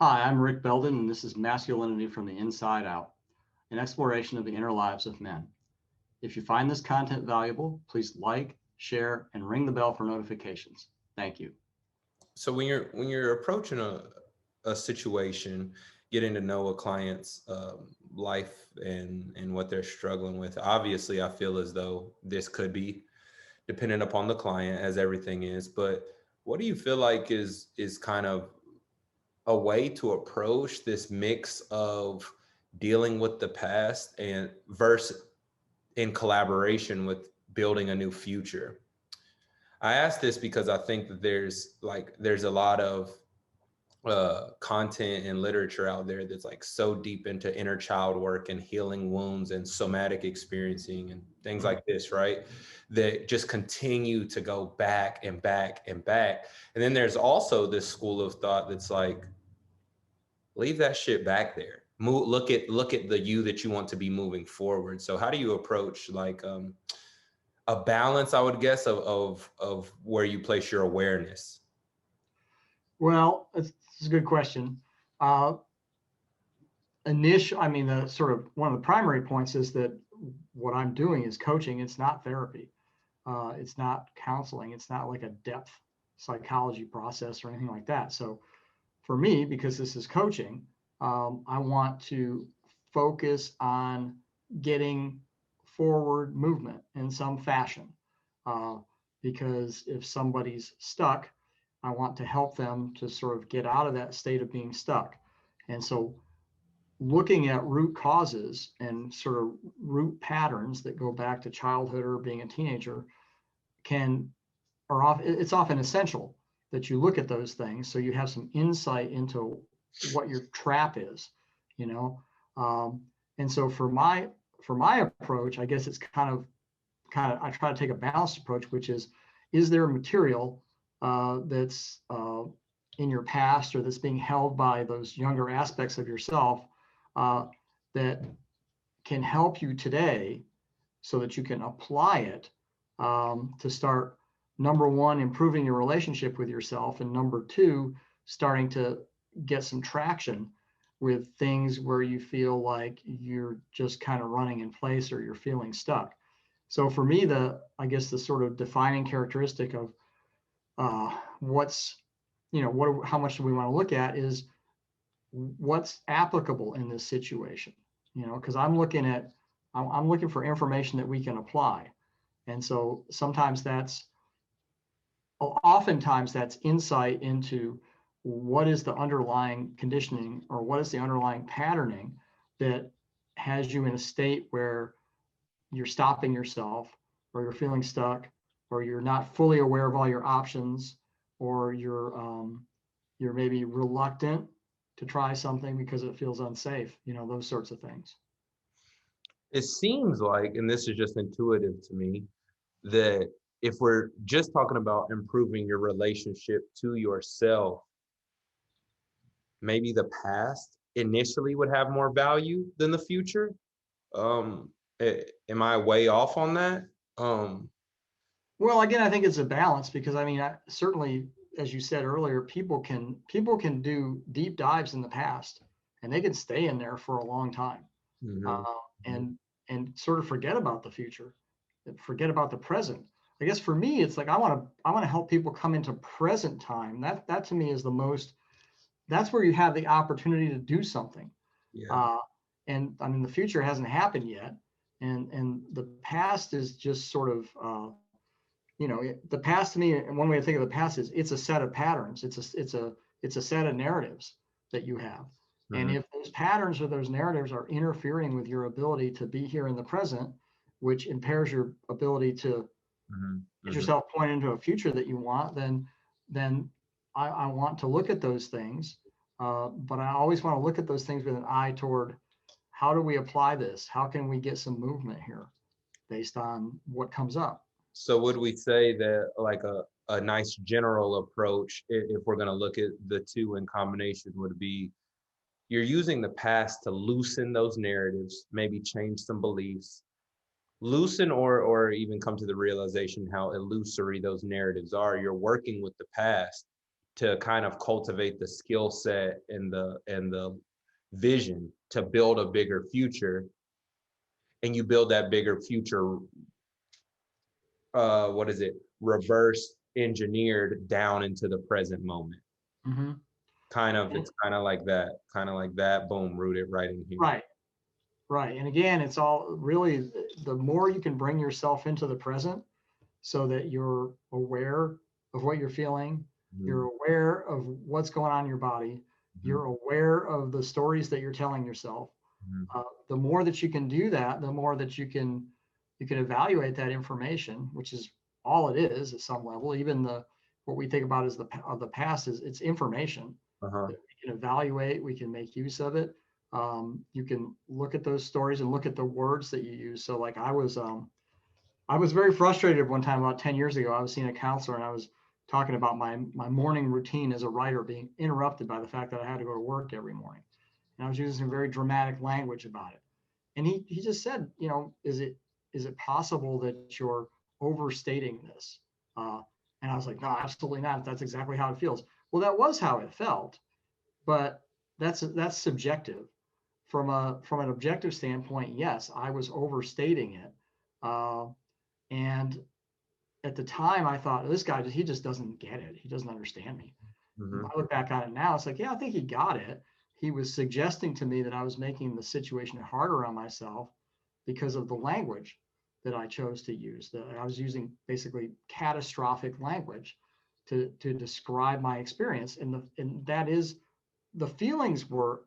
Hi, I'm Rick Belden, and this is Masculinity from the Inside Out, an exploration of the inner lives of men. If you find this content valuable, please like, share, and ring the bell for notifications. Thank you. So when you're approaching a situation, getting to know a client's life and what they're struggling with, obviously I feel as though this could be dependent upon the client, as everything is. But what do you feel like is kind of a way to approach this mix of dealing with the past and versus in collaboration with building a new future? I ask this because I think that there's a lot of content and literature out there that's like so deep into inner child work and healing wounds and somatic experiencing and things like this, right? That just continue to go back and back and back. And then there's also this school of thought that's like, leave that shit back there. Move, look at the you that you want to be moving forward. So how do you approach like a balance, I would guess, of where you place your awareness? Well, it's a good question. Uh, the sort of one of the primary points is that what I'm doing is coaching. It's not therapy. It's not counseling. It's not like a depth psychology process or anything like that. So for me, because this is coaching, I want to focus on getting forward movement in some fashion. Uh, because if somebody's stuck, I want to help them to sort of get out of that state of being stuck. And so looking at root causes and sort of root patterns that go back to childhood or being a teenager can it's often essential that you look at those things so you have some insight into what your trap is, you know. And so for my approach, I guess it's kind of I try to take a balanced approach, which is there material that's in your past or that's being held by those younger aspects of yourself uh, that can help you today so that you can apply it to start, number one, improving your relationship with yourself, and number two, starting to get some traction with things where you feel like you're just kind of running in place or you're feeling stuck. So for me, I guess the sort of defining characteristic of what's, how much do we want to look at is what's applicable in this situation, because I'm looking for information that we can apply. And so oftentimes that's insight into what is the underlying conditioning or what is the underlying patterning that has you in a state where you're stopping yourself or you're feeling stuck or you're not fully aware of all your options or you're maybe reluctant to try something because it feels unsafe, those sorts of things. It seems like, and this is just intuitive to me, that if we're just talking about improving your relationship to yourself, maybe the past initially would have more value than the future. Um, am I way off on that? Um, Well, again, I think it's a balance because certainly, as you said earlier, people can do deep dives in the past and they can stay in there for a long time, mhm, uh, mhm. and sort of forget about the future, forget about the present. I guess for me, it's like I want to help people come into present time. That to me is the most. That's where you have the opportunity to do something. Yeah. Uh, and the future hasn't happened yet, and the past is just sort of the past to me, and one way to think of the past is it's a set of patterns. It's a set of narratives that you have. And Mhm, if those patterns or those narratives are interfering with your ability to be here in the present, which impairs your ability to mhm, get mhm. yourself pointed into a future that you want, then I want to look at those things. But I always want to look at those things with an eye toward how do we apply this? How can we get some movement here based on what comes up? So would we say that like a nice general approach, if we're going to look at the two in combination, would be you're using the past to loosen those narratives, maybe change some beliefs, loosen or even come to the realization how illusory those narratives are. You're working with the past to kind of cultivate the skill set and the vision to build a bigger future, and you build that bigger future, what is it, reverse engineered down into the present moment. Mm-hmm. It's kind of like that, boom, rooted right in here. Right. Right. And again, it's all really, the more you can bring yourself into the present so that you're aware of what you're feeling, Mm-hmm. you're aware of what's going on in your body, Mm-hmm. you're aware of the stories that you're telling yourself. Mm-hmm. The more that you can do that, the more that you can evaluate that information, which is all it is at some level. Even what we think about as the past is it's information. Uh-huh. That we can evaluate, we can make use of it. You can look at those stories and look at the words that you use. So like I was very frustrated one time about 10 years ago. I was seeing a counselor and I was talking about my morning routine as a writer being interrupted by the fact that I had to go to work every morning. And I was using some very dramatic language about it. And he just said, is it possible that you're overstating this? And I was like, no, absolutely not. That's exactly how it feels. Well, that was how it felt, but that's subjective. From an objective standpoint, yes, I was overstating it. And at the time, I thought this guy he just doesn't get it. He doesn't understand me. Mm-hmm. I look back on it now, it's like, yeah, I think he got it. He was suggesting to me that I was making the situation harder on myself because of the language that I chose to use. That I was using basically catastrophic language to describe my experience, and that is, the feelings were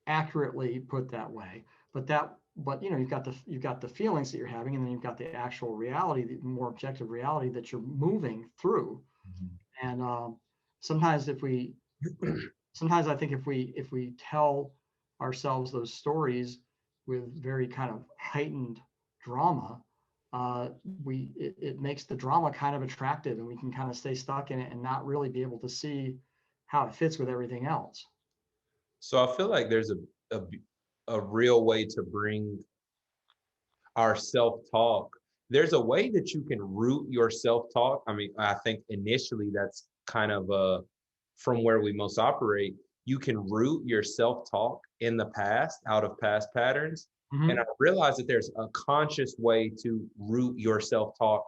accurately put that way, but you've got the feelings that you're having, and then you've got the actual reality, the more objective reality that you're moving through. Mm-hmm. And sometimes sometimes I think if we tell ourselves those stories with very kind of heightened drama, it makes the drama kind of attractive, and we can kind of stay stuck in it and not really be able to see how it fits with everything else. So I feel like there's a real way to bring our self-talk. There's a way that you can root your self-talk. I mean, I think initially that's kind of from where we most operate. You can root your self-talk in the past, out of past patterns. Mm-hmm. And I realize that there's a conscious way to root your self-talk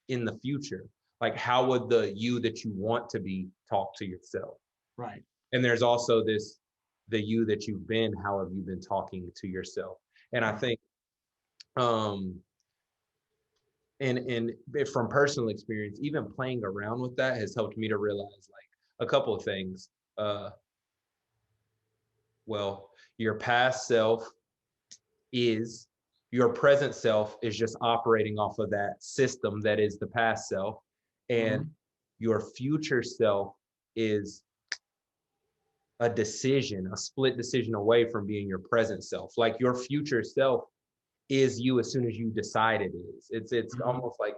in the future. Like, how would the you that you want to be talk to yourself? Right. And there's also the you that you've been, how have you been talking to yourself? And I think um and from personal experience, even playing around with that has helped me to realize like a couple of things. Well, your past self is your present self is just operating off of that system that is the past self, and Mm-hmm. your future self is a decision, a split decision away from being your present self. Like your future self is you as soon as you decide it is. It's Mm-hmm. almost like,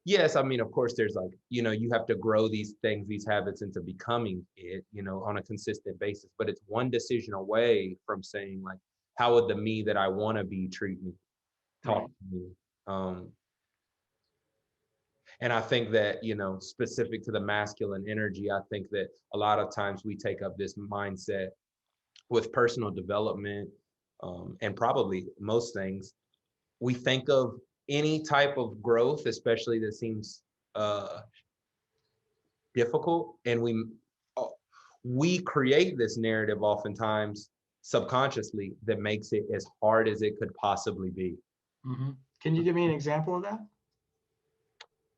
yes, I mean, of course, there's like, you have to grow these things, these habits into becoming it, on a consistent basis. But it's one decision away from saying like, how would the me that I want to be treat me, talk Right. to me? And I think that, specific to the masculine energy, I think that a lot of times we take up this mindset with personal development, and probably most things. We think of any type of growth, especially that seems difficult, and we create this narrative oftentimes subconsciously that makes it as hard as it could possibly be. Mm-hmm. Can you give me an example of that?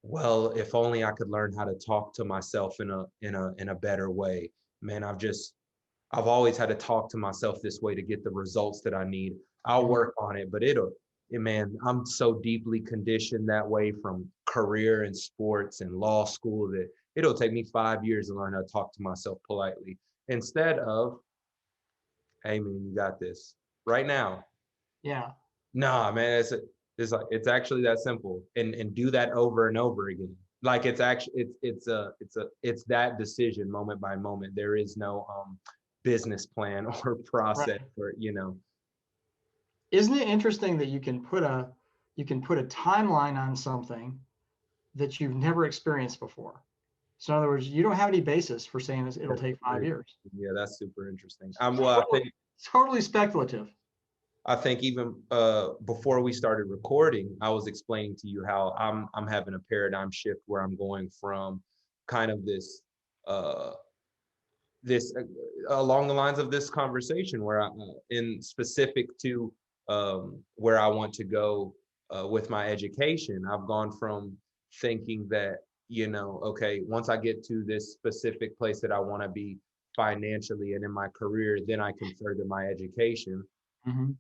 Well, if only I could learn how to talk to myself in a better way. Man, I've always had to talk to myself this way to get the results that I need. I'll Mm-hmm. work on it, but man, I'm so deeply conditioned that way from career and sports and law school that it'll take me 5 years to learn how to talk to myself politely instead of, hey man, you got this right now. Yeah. Nah, man, it's actually that simple, and do that over and over again. Like it's actually it's that decision moment by moment. There is no business plan or process Right. or Isn't it interesting that you can put a timeline on something that you've never experienced before? So in other words, you don't have any basis for saying this, it'll take 5 years. Yeah, that's super interesting. Well, Totally speculative. I think even before we started recording, I was explaining to you how I'm having a paradigm shift where I'm going from kind of uh, this along the lines of this conversation where in specific to where I want to go with my education. I've gone from thinking that, okay, once I get to this specific place that I want to be financially and in my career, then I can further my education. Mm-hmm.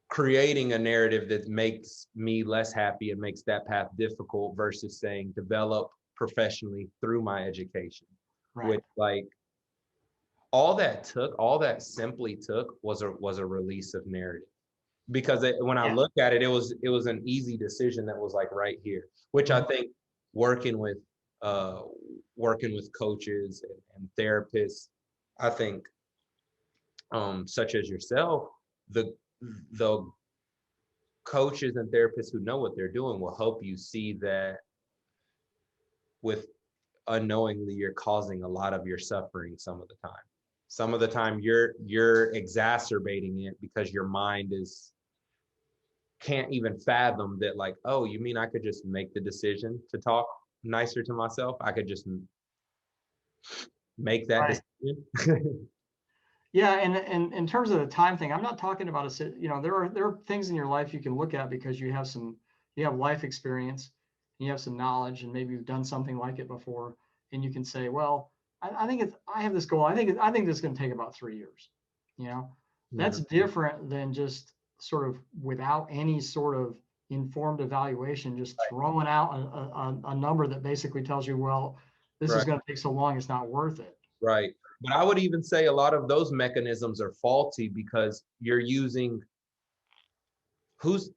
Creating a narrative that makes me less happy and makes that path difficult versus saying develop professionally through my education. Right. Which, like, all that simply took was a release of narrative, because when I look at it, it was an easy decision that was like right here, which I think working with coaches and therapists, I think such as yourself, the coaches and therapists who know what they're doing will help you see that with unknowingly you're causing a lot of your suffering some of the time. Some of the time you're exacerbating it because your mind can't even fathom that, like, oh, you mean I could just make the decision to talk nicer to myself? I could just make that decision. Yeah, and in terms of the time thing, I'm not talking about there are things in your life you can look at because you have life experience, you have some knowledge, and maybe you've done something like it before, and you can say, well, I have this goal. I think this is going to take about 3 years. That's different than just sort of without any sort of informed evaluation, just throwing out a number that basically tells you, well, this is going to take so long, it's not worth it. Right. But I would even say a lot of those mechanisms are faulty because you're using who's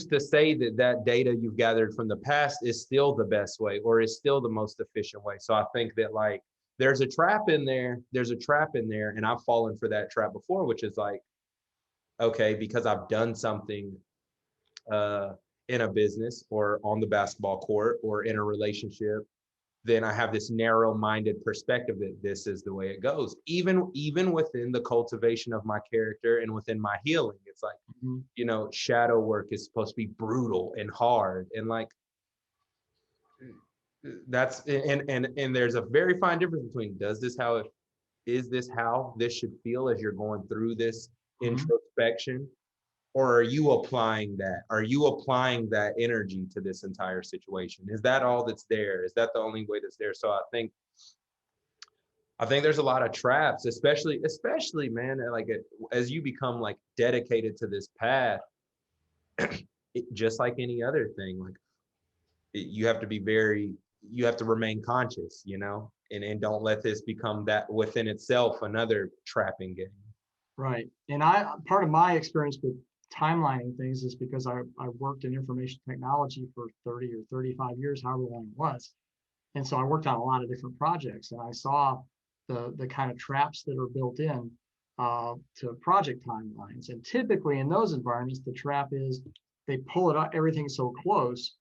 to say that data you've gathered from the past is still the best way or is still the most efficient way. So I think that, like, there's a trap in there, and I've fallen for that trap before, which is like, okay, because I've done something in a business or on the basketball court or in a relationship, then I have this narrow-minded perspective that this is the way it goes. Even within the cultivation of my character and within my healing, it's like, shadow work is supposed to be brutal and hard, and like that's and there's a very fine difference between is this how this should feel as you're going through this introspection, or are you applying that energy to this entire situation? Is that all that's there? Is that the only way that's there? So I think there's a lot of traps, especially man, like as you become like dedicated to this path, just like any other thing, like you have to remain conscious, and don't let this become that within itself another trapping game. Right. And part of my experience with timelining things is because I worked in information technology for 30 or 35 years, however long it was. And so I worked on a lot of different projects, and I saw the kind of traps that are built in to project timelines. And typically in those environments, the trap is they pull it up, everything so close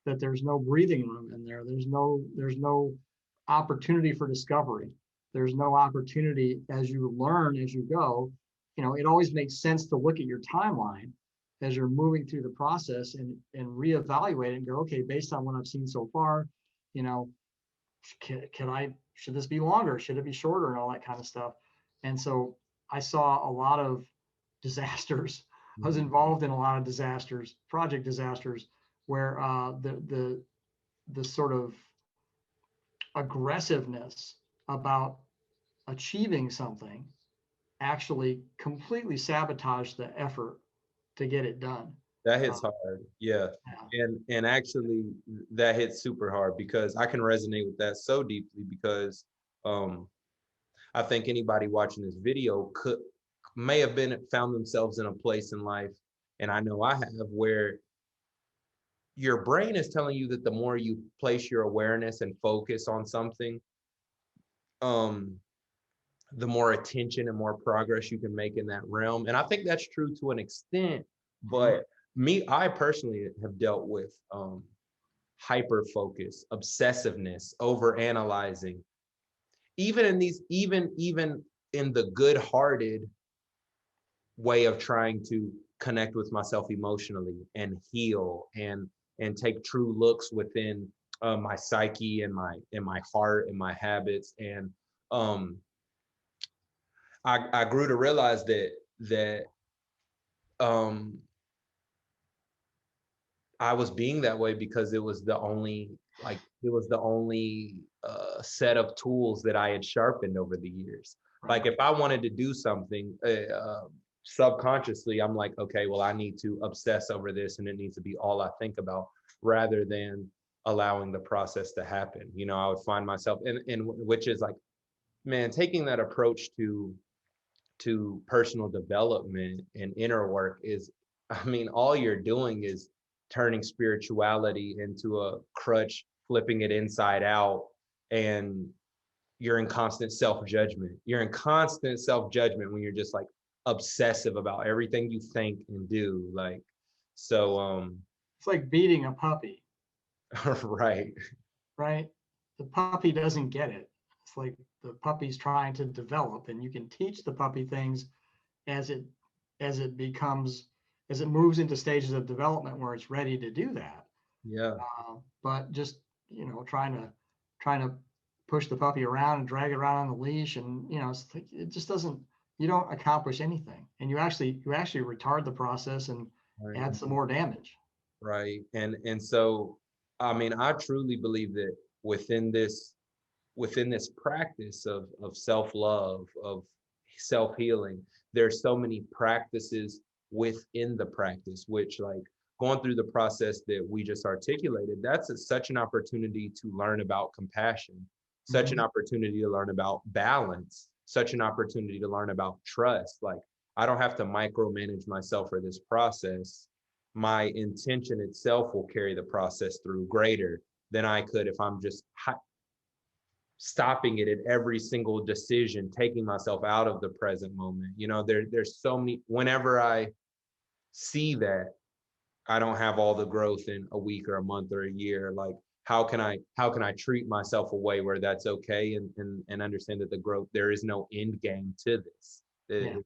that there's no breathing room in there. There's no opportunity for discovery. There's no opportunity as you learn as you go. It always makes sense to look at your timeline as you're moving through the process and reevaluate it and go, okay, based on what I've seen so far, should this be longer? Should it be shorter, and all that kind of stuff? And so I saw a lot of disasters. I was involved in a lot of disasters, project disasters, where the sort of aggressiveness about achieving something actually completely sabotaged the effort to get it done. That hits hard. Yeah. And actually that hits super hard because I can resonate with that so deeply because I think anybody watching this video may have found themselves in a place in life, and I know I have, where your brain is telling you that the more you place your awareness and focus on something, the more attention and more progress you can make in that realm. And I think that's true to an extent, but I personally have dealt with hyper focus, obsessiveness, over analyzing, even in these, even in the good-hearted way of trying to connect with myself emotionally and heal and take true looks within my psyche and my heart and my habits. And um I grew to realize that um I was being that way because it was the only, like, it was the only set of tools that I had sharpened over the years. Right. Like if I wanted to do something subconsciously, I'm like, okay, well, I need to obsess over this and it needs to be all I think about rather than allowing the process to happen. You know, I would find myself in which is like, man, taking that approach to personal development and inner work is, I mean, all you're doing is turning spirituality into a crutch, flipping it inside out, and you're in constant self-judgment. You're in constant self-judgment when you're just like obsessive about everything you think and do. Like, so It's like beating a puppy, right. right? The puppy doesn't get it. It's like the puppy's trying to develop, and you can teach the puppy things as it as it becomes as it moves into stages of development where it's ready to do that. Yeah. But just trying to push the puppy around and drag it around on the leash, and it's like, it just doesn't. You don't accomplish anything, and you actually retard the process and Right. add some more damage. Right. And so, I mean, I truly believe that within this within this practice of self-love, of self-healing, there's so many practices within the practice, which, like, going through the process that we just articulated, that's such an opportunity to learn about compassion, such an Mhm. opportunity to learn about balance, such an opportunity to learn about trust. Like, I don't have to micromanage myself for this process. My intention itself will carry the process through greater than I could if I'm just stopping it at every single decision, taking myself out of the present moment. You know, there's so many, whenever I see that I don't have all the growth in a week or a month or a year, like how can I treat myself a way where that's okay, and understand that the growth, there is no end game to this. Yeah.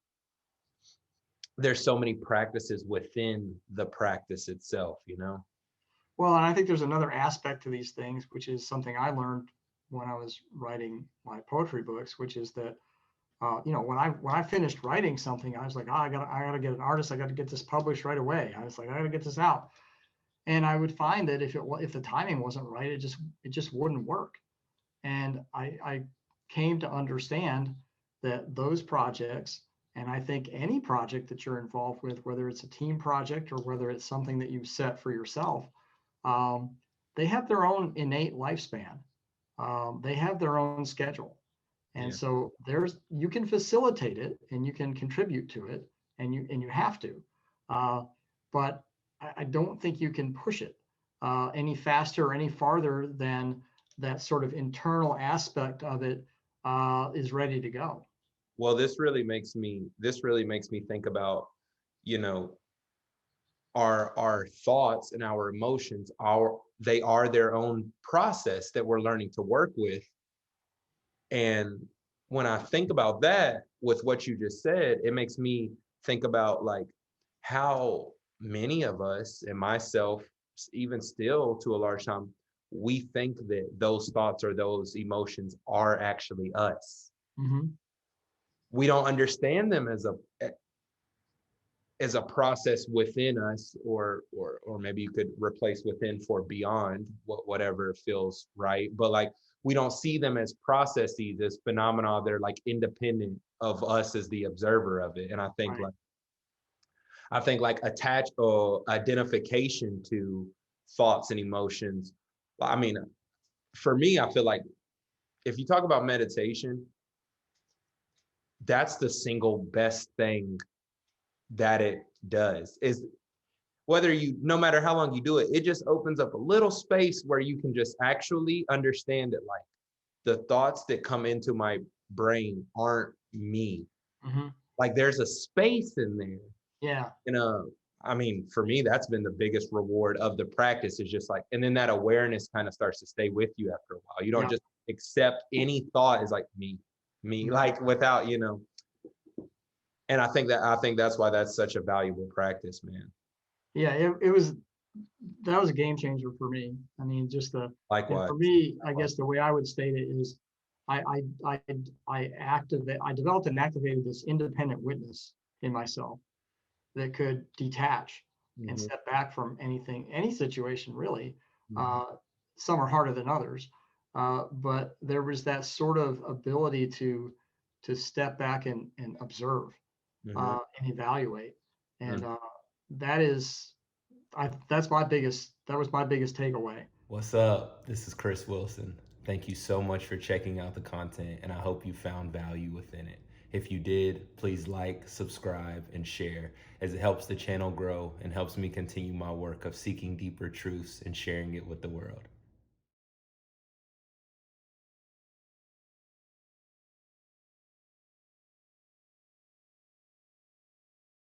There's so many practices within the practice itself, you know? Well, and I think there's another aspect to these things, which is something I learned when I was writing my poetry books, which is that when I finished writing something, I was like, oh, I gotta get an artist. I got to get this published right away. I was like, I gotta get this out. And I would find that if the timing wasn't right, it just wouldn't work. And I came to understand that those projects, and I think any project that you're involved with, whether it's a team project or whether it's something that you've set for yourself, um, they have their own innate lifespan. They have their own schedule. And Yeah. so you can facilitate it and you can contribute to it, and you have to. Uh, but I don't think you can push it any faster or any farther than that sort of internal aspect of it is ready to go. Well, this really makes me think about, you know, our thoughts and our emotions are, they are their own process that we're learning to work with. And when I think about that with what you just said, it makes me think about, like, how many of us, and myself even still to a large time, we think that those thoughts or those emotions are actually us. Hmm. We don't understand them as a process within us, or maybe you could replace within for beyond, whatever feels right. But, like, we don't see them as processes, as phenomena. They're like independent of us as the observer of it. And Right. I think like attach or identification to thoughts and emotions. I mean, for me, I feel like if you talk about meditation, that's the single best thing that it does, is whether you, no matter how long you do it, it just opens up a little space where you can just actually understand that, like, the thoughts that come into my brain aren't me. Hmm. Like, there's a space in there, Yeah. you know. I mean, for me, that's been the biggest reward of the practice is just like, and then that awareness kind of starts to stay with you after a while. You don't Yeah. just accept any thought as like me, Mhm. like without, and I think that's why that's such a valuable practice, man. Yeah, it was that was a game changer for me. I mean, and Likewise. for me, I Likewise. guess the way I would state it is I developed and activated this independent witness in myself that could detach and Mhm, step back from any situation really. mhm, Uh, some are harder than others, but there was that sort of ability to step back and observe mhm. and evaluate, and Mm. that is that was my biggest takeaway. What's up? This is Chris Wilson. Thank you so much for checking out the content, and I hope you found value within it. If you did, please like, subscribe, and share, as it helps the channel grow and helps me continue my work of seeking deeper truths and sharing it with the world.